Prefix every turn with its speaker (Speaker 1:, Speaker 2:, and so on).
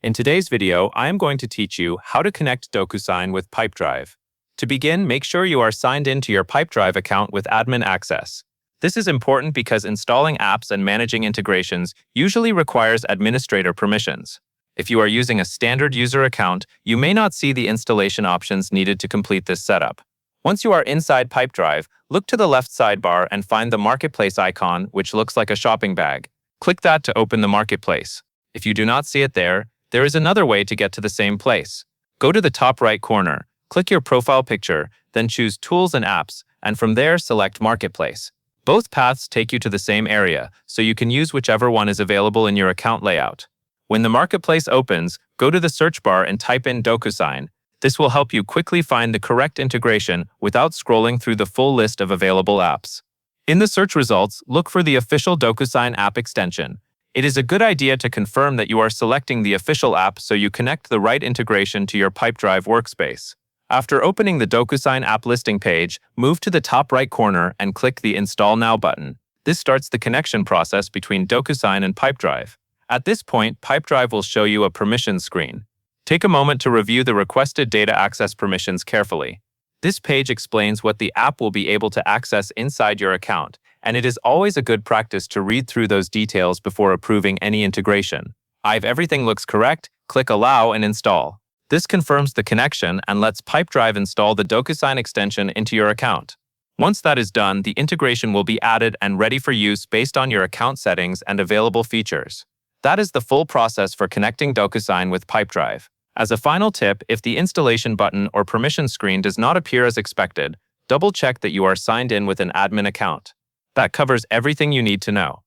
Speaker 1: In today's video, I am going to teach you how to connect Docusign with Pipedrive. To begin, make sure you are signed into your Pipedrive account with admin access. This is important because installing apps and managing integrations usually requires administrator permissions. If you are using a standard user account, you may not see the installation options needed to complete this setup. Once you are inside Pipedrive, look to the left sidebar and find the Marketplace icon, which looks like a shopping bag. Click that to open the Marketplace. If you do not see it there is another way to get to the same place. Go to the top right corner, click your profile picture, then choose Tools and Apps, and from there select Marketplace. Both paths take you to the same area, so you can use whichever one is available in your account layout. When the Marketplace opens, go to the search bar and type in Docusign. This will help you quickly find the correct integration without scrolling through the full list of available apps. In the search results, look for the official Docusign app extension. It is a good idea to confirm that you are selecting the official app so you connect the right integration to your Pipedrive workspace. After opening the Docusign app listing page, move to the top right corner and click the Install Now button. This starts the connection process between Docusign and Pipedrive. At this point, Pipedrive will show you a permissions screen. Take a moment to review the requested data access permissions carefully. This page explains what the app will be able to access inside your account, and it is always a good practice to read through those details before approving any integration. If everything looks correct, click Allow and Install. This confirms the connection and lets Pipedrive install the Docusign extension into your account. Once that is done, the integration will be added and ready for use based on your account settings and available features. That is the full process for connecting Docusign with Pipedrive. As a final tip, if the installation button or permission screen does not appear as expected, double-check that you are signed in with an admin account. That covers everything you need to know.